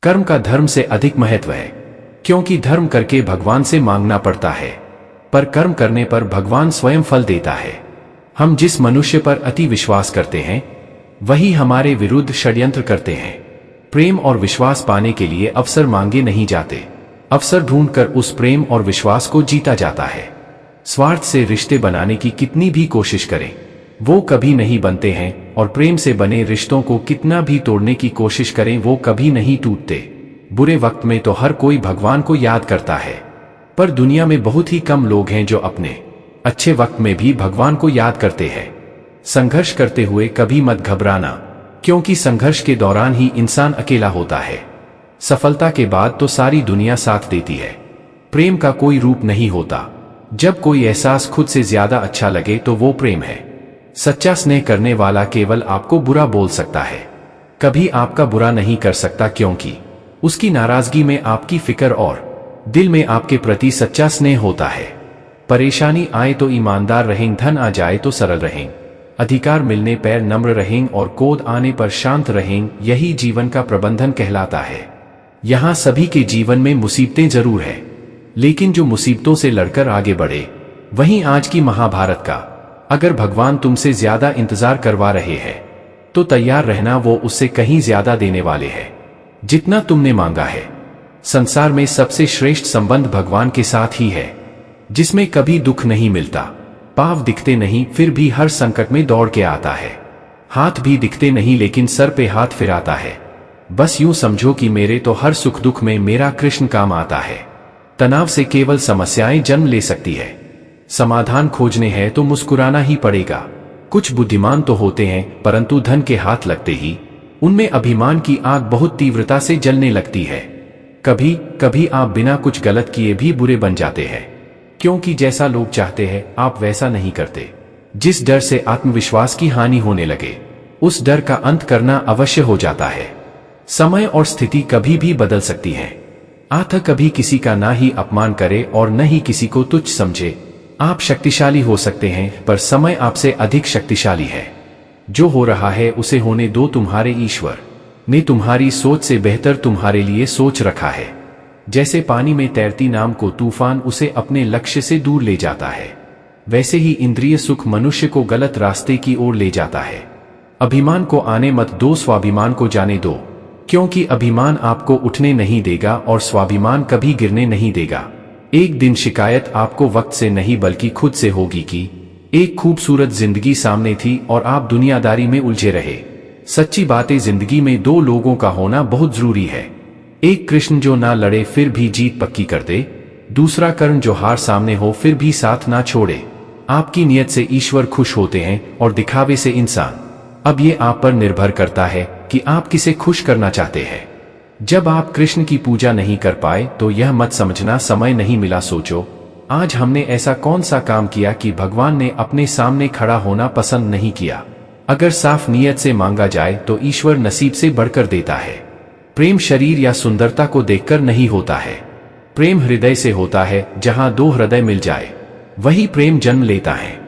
कर्म का धर्म से अधिक महत्व है, क्योंकि धर्म करके भगवान से मांगना पड़ता है, पर कर्म करने पर भगवान स्वयं फल देता है। हम जिस मनुष्य पर अति विश्वास करते हैं वही हमारे विरुद्ध षड्यंत्र करते हैं। प्रेम और विश्वास पाने के लिए अवसर मांगे नहीं जाते, अवसर ढूंढकर उस प्रेम और विश्वास को जीता जाता है। स्वार्थ से रिश्ते बनाने की कितनी भी कोशिश करें वो कभी नहीं बनते हैं, और प्रेम से बने रिश्तों को कितना भी तोड़ने की कोशिश करें वो कभी नहीं टूटते। बुरे वक्त में तो हर कोई भगवान को याद करता है, पर दुनिया में बहुत ही कम लोग हैं जो अपने अच्छे वक्त में भी भगवान को याद करते हैं। संघर्ष करते हुए कभी मत घबराना, क्योंकि संघर्ष के दौरान ही इंसान अकेला होता है। सफलता के बाद तो सारी दुनिया साथ देती है। प्रेम का कोई रूप नहीं होता। जब कोई एहसास खुद से ज्यादा अच्छा लगे तो वो प्रेम है। सच्चा स्नेह करने वाला केवल आपको बुरा बोल सकता है, कभी आपका बुरा नहीं कर सकता, क्योंकि उसकी नाराजगी में आपकी फिक्र और दिल में आपके प्रति सच्चा स्नेह होता है। परेशानी आए तो ईमानदार रहें, धन आ जाए तो सरल रहें, अधिकार मिलने पर नम्र रहें और क्रोध आने पर शांत रहें। यही जीवन का प्रबंधन कहलाता है। यहाँ सभी के जीवन में मुसीबतें जरूर है, लेकिन जो मुसीबतों से लड़कर आगे बढ़े वहीं आज की महाभारत का अगर भगवान तुमसे ज्यादा इंतजार करवा रहे हैं तो तैयार रहना, वो उससे कहीं ज्यादा देने वाले हैं जितना तुमने मांगा है। संसार में सबसे श्रेष्ठ संबंध भगवान के साथ ही है, जिसमें कभी दुख नहीं मिलता। पांव दिखते नहीं फिर भी हर संकट में दौड़ के आता है, हाथ भी दिखते नहीं लेकिन सर पे हाथ फिराता है। बस यूं समझो कि मेरे तो हर सुख दुख में मेरा कृष्ण काम आता है। तनाव से केवल समस्याएं जन्म ले सकती है, समाधान खोजने हैं तो मुस्कुराना ही पड़ेगा। कुछ बुद्धिमान तो होते हैं, परंतु धन के हाथ लगते ही उनमें अभिमान की आग बहुत तीव्रता से जलने लगती है। कभी कभी आप बिना कुछ गलत किए भी बुरे बन जाते हैं, क्योंकि जैसा लोग चाहते हैं आप वैसा नहीं करते। जिस डर से आत्मविश्वास की हानि होने लगे उस डर का अंत करना अवश्य हो जाता है। समय और स्थिति कभी भी बदल सकती है। आत्मा कभी किसी का ना ही अपमान करे और न ही किसी को तुच्छ समझे। आप शक्तिशाली हो सकते हैं, पर समय आपसे अधिक शक्तिशाली है। जो हो रहा है उसे होने दो, तुम्हारे ईश्वर ने तुम्हारी सोच से बेहतर तुम्हारे लिए सोच रखा है। जैसे पानी में तैरती नाव को तूफान उसे अपने लक्ष्य से दूर ले जाता है, वैसे ही इंद्रिय सुख मनुष्य को गलत रास्ते की ओर ले जाता है। अभिमान को आने मत दो, स्वाभिमान को जाने दो, क्योंकि अभिमान आपको उठने नहीं देगा और स्वाभिमान कभी गिरने नहीं देगा। एक दिन शिकायत आपको वक्त से नहीं बल्कि खुद से होगी कि एक खूबसूरत जिंदगी सामने थी और आप दुनियादारी में उलझे रहे। सच्ची बातें जिंदगी में दो लोगों का होना बहुत जरूरी है। एक कृष्ण जो ना लड़े फिर भी जीत पक्की कर दे, दूसरा कर्ण जो हार सामने हो फिर भी साथ ना छोड़े। आपकी नियत से ईश्वर खुश होते हैं और दिखावे से इंसान। अब ये आप पर निर्भर करता है कि आप किसे खुश करना चाहते हैं। जब आप कृष्ण की पूजा नहीं कर पाए तो यह मत समझना समय नहीं मिला। सोचो, आज हमने ऐसा कौन सा काम किया कि भगवान ने अपने सामने खड़ा होना पसंद नहीं किया। अगर साफ नीयत से मांगा जाए तो ईश्वर नसीब से बढ़कर देता है। प्रेम शरीर या सुंदरता को देखकर नहीं होता है, प्रेम हृदय से होता है। जहां दो हृदय मिल जाए वही प्रेम जन्म लेता है।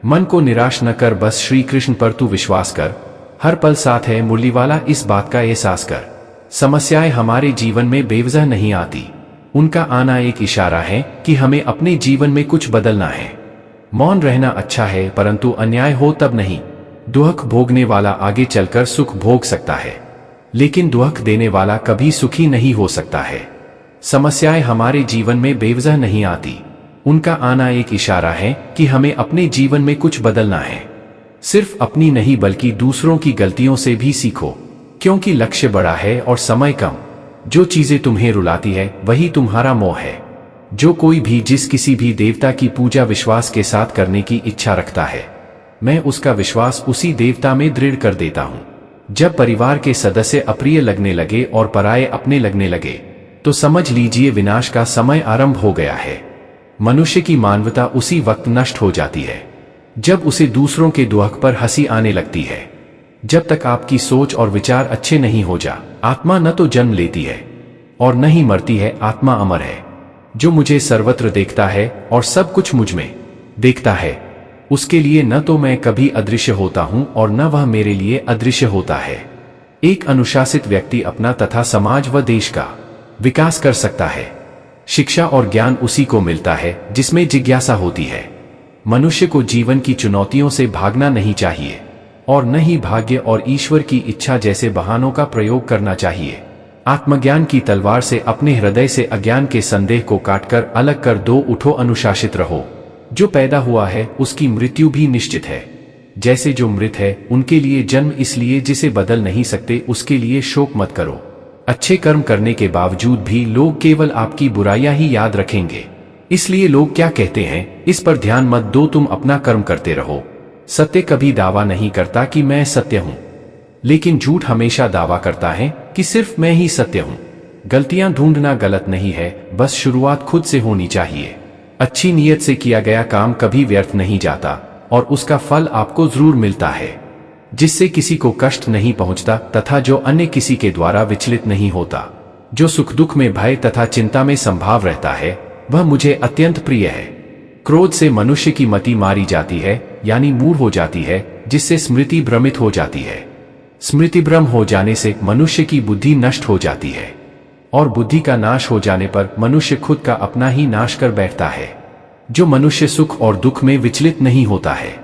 मन को निराश न कर, बस श्री कृष्ण पर तू विश्वास कर। हर पल साथ है मुरली वाला, इस बात का एहसास कर। समस्याएं हमारे जीवन में बेवजह नहीं आती, उनका आना एक इशारा है कि हमें अपने जीवन में कुछ बदलना है। मौन रहना अच्छा है, परंतु अन्याय हो तब नहीं। दुख भोगने वाला आगे चलकर सुख भोग सकता है, लेकिन दुख देने वाला कभी सुखी नहीं हो सकता है। समस्याएं हमारे जीवन में बेवजह नहीं आती, उनका आना एक इशारा है कि हमें अपने जीवन में कुछ बदलना है। सिर्फ अपनी नहीं बल्कि दूसरों की गलतियों से भी सीखो, क्योंकि लक्ष्य बड़ा है और समय कम। जो चीजें तुम्हें रुलाती है वही तुम्हारा मोह है। जो कोई भी जिस किसी भी देवता की पूजा विश्वास के साथ करने की इच्छा रखता है, मैं उसका विश्वास उसी देवता में दृढ़ कर देता हूँ। जब परिवार के सदस्य अप्रिय लगने लगे और पराये अपने लगने लगे तो समझ लीजिए विनाश का समय आरंभ हो गया है। मनुष्य की मानवता उसी वक्त नष्ट हो जाती है जब उसे दूसरों के दुख पर हंसी आने लगती है। जब तक आपकी सोच और विचार अच्छे नहीं हो जा, आत्मा न तो जन्म लेती है और न ही मरती है, आत्मा अमर है। जो मुझे सर्वत्र देखता है और सब कुछ मुझ में देखता है, उसके लिए न तो मैं कभी अदृश्य होता हूं और न वह मेरे लिए अदृश्य होता है। एक अनुशासित व्यक्ति अपना तथा समाज व देश का विकास कर सकता है। शिक्षा और ज्ञान उसी को मिलता है जिसमें जिज्ञासा होती है। मनुष्य को जीवन की चुनौतियों से भागना नहीं चाहिए और न ही भाग्य और ईश्वर की इच्छा जैसे बहानों का प्रयोग करना चाहिए। आत्मज्ञान की तलवार से अपने हृदय से अज्ञान के संदेह को काटकर अलग कर दो। उठो, अनुशासित रहो। जो पैदा हुआ है उसकी मृत्यु भी निश्चित है। जैसे जो मृत है उनके लिए जन्म इसलिए जिसे बदल नहीं सकते, उसके लिए शोक मत करो। अच्छे कर्म करने के बावजूद भी लोग केवल आपकी बुराइयां ही याद रखेंगे। इसलिए लोग क्या कहते हैं इस पर ध्यान मत दो, तुम अपना कर्म करते रहो। सत्य कभी दावा नहीं करता कि मैं सत्य हूं, लेकिन झूठ हमेशा दावा करता है कि सिर्फ मैं ही सत्य हूं। गलतियां ढूंढना गलत नहीं है, बस शुरुआत खुद से होनी चाहिए। अच्छी नीयत से किया गया काम कभी व्यर्थ नहीं जाता और उसका फल आपको जरूर मिलता है, जिससे किसी को कष्ट नहीं पहुंचता तथा जो अन्य किसी के द्वारा विचलित नहीं होता। जो सुख दुख में भय तथा चिंता में संभाव रहता है वह मुझे अत्यंत प्रिय है। क्रोध से मनुष्य की मति मारी जाती है, यानी मूढ़ हो जाती है, जिससे स्मृति भ्रमित हो जाती है। स्मृति भ्रम हो जाने से मनुष्य की बुद्धि नष्ट हो जाती है और बुद्धि का नाश हो जाने पर मनुष्य खुद का अपना ही नाश कर बैठता है। जो मनुष्य सुख और दुख में विचलित नहीं होता है,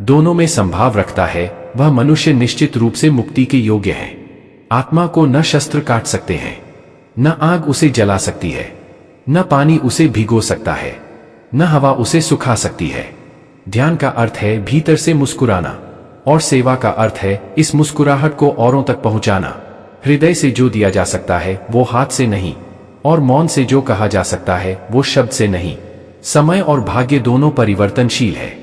दोनों में संभाव रखता है, वह मनुष्य निश्चित रूप से मुक्ति के योग्य है। आत्मा को न शस्त्र काट सकते हैं, न आग उसे जला सकती है, न पानी उसे भिगो सकता है, न हवा उसे सुखा सकती है। ध्यान का अर्थ है भीतर से मुस्कुराना और सेवा का अर्थ है इस मुस्कुराहट को औरों तक पहुंचाना। हृदय से जो दिया जा सकता है वो हाथ से नहीं, और मौन से जो कहा जा सकता है वो शब्द से नहीं। समय और भाग्य दोनों परिवर्तनशील है,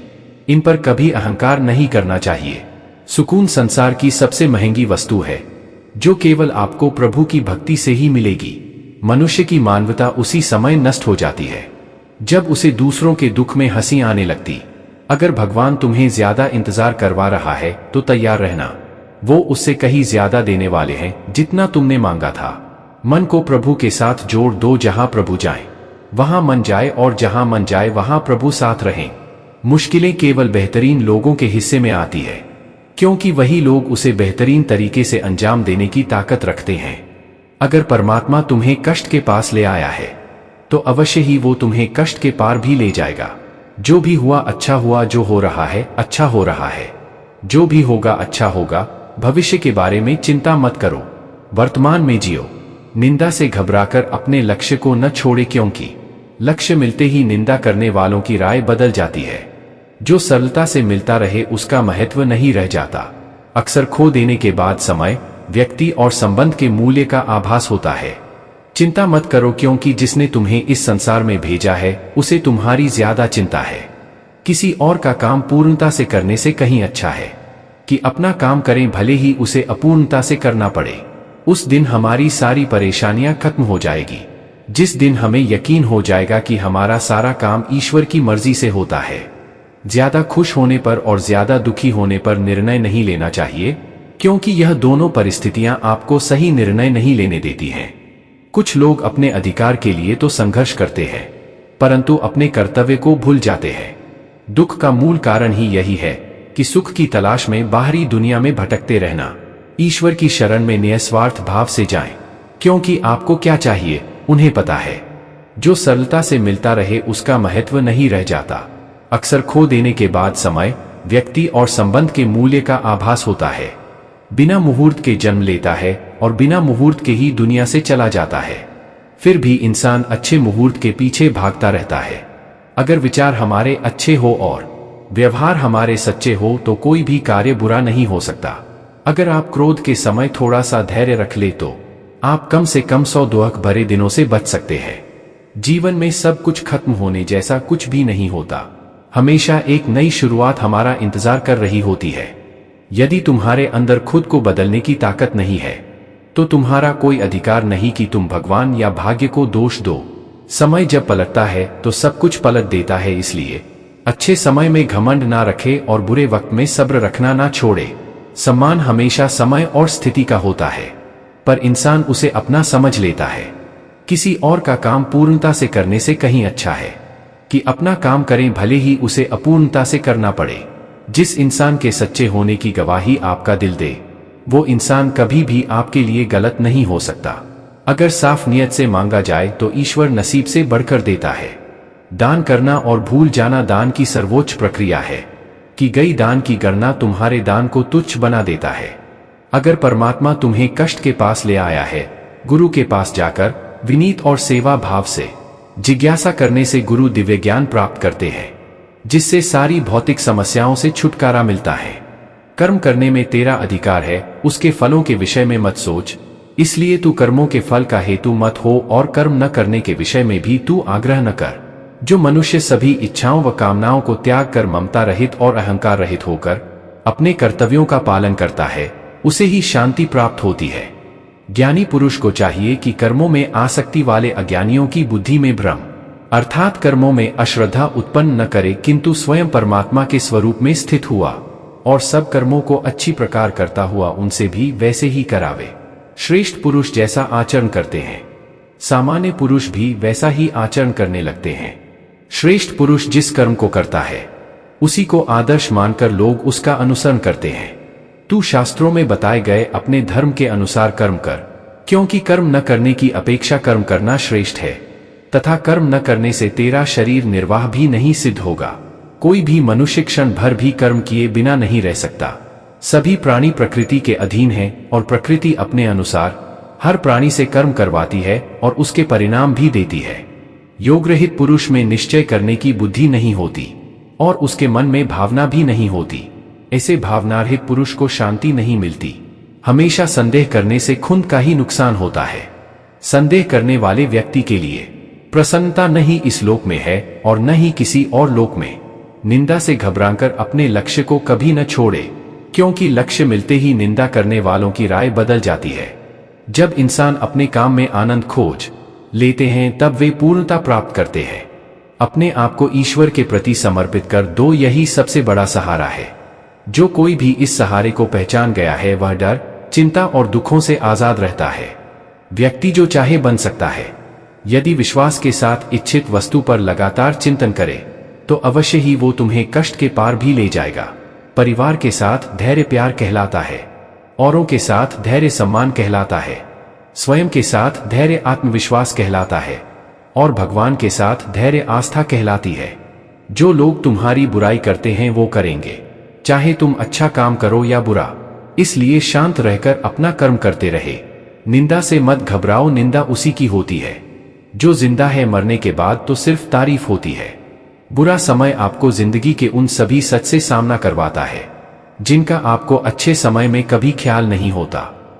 इन पर कभी अहंकार नहीं करना चाहिए। सुकून संसार की सबसे महंगी वस्तु है, जो केवल आपको प्रभु की भक्ति से ही मिलेगी। मनुष्य की मानवता उसी समय नष्ट हो जाती है जब उसे दूसरों के दुख में हंसी आने लगती। अगर भगवान तुम्हें ज्यादा इंतजार करवा रहा है तो तैयार रहना, वो उससे कहीं ज्यादा देने वाले हैं जितना तुमने मांगा था। मन को प्रभु के साथ जोड़ दो, जहां प्रभु जाए वहां मन जाए और जहां मन जाए वहां प्रभु साथ रहें। मुश्किलें केवल बेहतरीन लोगों के हिस्से में आती है, क्योंकि वही लोग उसे बेहतरीन तरीके से अंजाम देने की ताकत रखते हैं। अगर परमात्मा तुम्हें कष्ट के पास ले आया है तो अवश्य ही वो तुम्हें कष्ट के पार भी ले जाएगा। जो भी हुआ अच्छा हुआ, जो हो रहा है अच्छा हो रहा है, जो भी होगा अच्छा होगा। भविष्य के बारे में चिंता मत करो, वर्तमान में जियो। निंदा से घबराकर अपने लक्ष्य को न छोड़े, क्योंकि लक्ष्य मिलते ही निंदा करने वालों की राय बदल जाती है। जो सरलता से मिलता रहे उसका महत्व नहीं रह जाता। अक्सर खो देने के बाद समय, व्यक्ति और संबंध के मूल्य का आभास होता है। चिंता मत करो, क्योंकि जिसने तुम्हें इस संसार में भेजा है उसे तुम्हारी ज्यादा चिंता है। किसी और का काम पूर्णता से करने से कहीं अच्छा है कि अपना काम करें, भले ही उसे अपूर्णता से करना पड़े। उस दिन हमारी सारी परेशानियां खत्म हो जाएगी, जिस दिन हमें यकीन हो जाएगा कि हमारा सारा काम ईश्वर की मर्जी से होता है। ज्यादा खुश होने पर और ज्यादा दुखी होने पर निर्णय नहीं लेना चाहिए, क्योंकि यह दोनों परिस्थितियां आपको सही निर्णय नहीं लेने देती हैं। कुछ लोग अपने अधिकार के लिए तो संघर्ष करते हैं, परंतु अपने कर्तव्य को भूल जाते हैं। दुख का मूल कारण ही यही है कि सुख की तलाश में बाहरी दुनिया में भटकते रहना। ईश्वर की शरण में निस्वार्थ भाव से जाएं, क्योंकि आपको क्या चाहिए उन्हें पता है। जो सरलता से मिलता रहे उसका महत्व नहीं रह जाता। अक्सर खो देने के बाद समय, व्यक्ति और संबंध के मूल्य का आभास होता है। बिना मुहूर्त के जन्म लेता है और बिना मुहूर्त के ही दुनिया से चला जाता है। फिर भी इंसान अच्छे मुहूर्त के पीछे भागता रहता है। अगर विचार हमारे अच्छे हो और व्यवहार हमारे सच्चे हो तो कोई भी कार्य बुरा नहीं हो सकता। अगर आप क्रोध के समय थोड़ा सा धैर्य रख ले तो आप कम से कम 100 दुख भरे दिनों से बच सकते हैं। जीवन में सब कुछ खत्म होने जैसा कुछ भी नहीं होता। हमेशा एक नई शुरुआत हमारा इंतजार कर रही होती है। यदि तुम्हारे अंदर खुद को बदलने की ताकत नहीं है तो तुम्हारा कोई अधिकार नहीं कि तुम भगवान या भाग्य को दोष दो। समय जब पलटता है तो सब कुछ पलट देता है, इसलिए अच्छे समय में घमंड ना रखे और बुरे वक्त में सब्र रखना ना छोड़े। सम्मान हमेशा समय और स्थिति का होता है, पर इंसान उसे अपना समझ लेता है। किसी और का काम पूर्णता से करने से कहीं अच्छा है कि अपना काम करें, भले ही उसे अपूर्णता से करना पड़े। जिस इंसान के सच्चे होने की गवाही आपका दिल दे वो इंसान कभी भी आपके लिए गलत नहीं हो सकता। अगर साफ नियत से मांगा जाए तो ईश्वर नसीब से बढ़कर देता है। दान करना और भूल जाना दान की सर्वोच्च प्रक्रिया है। की गई दान की गणना तुम्हारे दान को तुच्छ बना देता है। अगर परमात्मा तुम्हें कष्ट के पास ले आया है, गुरु के पास जाकर विनीत और सेवा भाव से जिज्ञासा करने से गुरु दिव्य ज्ञान प्राप्त करते हैं, जिससे सारी भौतिक समस्याओं से छुटकारा मिलता है। कर्म करने में तेरा अधिकार है, उसके फलों के विषय में मत सोच, इसलिए तू कर्मों के फल का हेतु मत हो और कर्म न करने के विषय में भी तू आग्रह न कर। जो मनुष्य सभी इच्छाओं व कामनाओं को त्याग कर ममता रहित और अहंकार रहित होकर अपने कर्तव्यों का पालन करता है, उसे ही शांति प्राप्त होती है। ज्ञानी पुरुष को चाहिए कि कर्मों में आसक्ति वाले अज्ञानियों की बुद्धि में भ्रम अर्थात कर्मों में अश्रद्धा उत्पन्न न करे, किंतु स्वयं परमात्मा के स्वरूप में स्थित हुआ और सब कर्मों को अच्छी प्रकार करता हुआ उनसे भी वैसे ही करावे। श्रेष्ठ पुरुष जैसा आचरण करते हैं, सामान्य पुरुष भी वैसा ही आचरण करने लगते हैं। श्रेष्ठ पुरुष जिस कर्म को करता है उसी को आदर्श मानकर लोग उसका अनुसरण करते हैं। तू शास्त्रों में बताए गए अपने धर्म के अनुसार कर्म कर, क्योंकि कर्म न करने की अपेक्षा कर्म करना श्रेष्ठ है, तथा कर्म न करने से तेरा शरीर निर्वाह भी नहीं सिद्ध होगा। कोई भी मनुष्य क्षण भर भी कर्म किए बिना नहीं रह सकता। सभी प्राणी प्रकृति के अधीन हैं और प्रकृति अपने अनुसार हर प्राणी से कर्म करवाती है और उसके परिणाम भी देती है। योग रहित पुरुष में निश्चय करने की बुद्धि नहीं होती और उसके मन में भावना भी नहीं होती। ऐसे भावनारहित पुरुष को शांति नहीं मिलती। हमेशा संदेह करने से खुद का ही नुकसान होता है। संदेह करने वाले व्यक्ति के लिए प्रसन्नता न ही इस लोक में है और न ही किसी और लोक में। निंदा से घबराकर अपने लक्ष्य को कभी न छोड़े, क्योंकि लक्ष्य मिलते ही निंदा करने वालों की राय बदल जाती है। जब इंसान अपने काम में आनंद खोज लेते हैं तब वे पूर्णता प्राप्त करते हैं। अपने आप को ईश्वर के प्रति समर्पित कर दो, यही सबसे बड़ा सहारा है। जो कोई भी इस सहारे को पहचान गया है वह डर, चिंता और दुखों से आजाद रहता है। व्यक्ति जो चाहे बन सकता है। यदि विश्वास के साथ इच्छित वस्तु पर लगातार चिंतन करे तो अवश्य ही वो तुम्हें कष्ट के पार भी ले जाएगा। परिवार के साथ धैर्य प्यार कहलाता है, औरों के साथ धैर्य सम्मान कहलाता है, स्वयं के साथ धैर्य आत्मविश्वास कहलाता है और भगवान के साथ धैर्य आस्था कहलाती है। जो लोग तुम्हारी बुराई करते हैं वो करेंगे, चाहे तुम अच्छा काम करो या बुरा। इसलिए शांत रहकर अपना कर्म करते रहे। निंदा से मत घबराओ, निंदा उसी की होती है जो जिंदा है। मरने के बाद तो सिर्फ तारीफ होती है। बुरा समय आपको जिंदगी के उन सभी सच से सामना करवाता है जिनका आपको अच्छे समय में कभी ख्याल नहीं होता।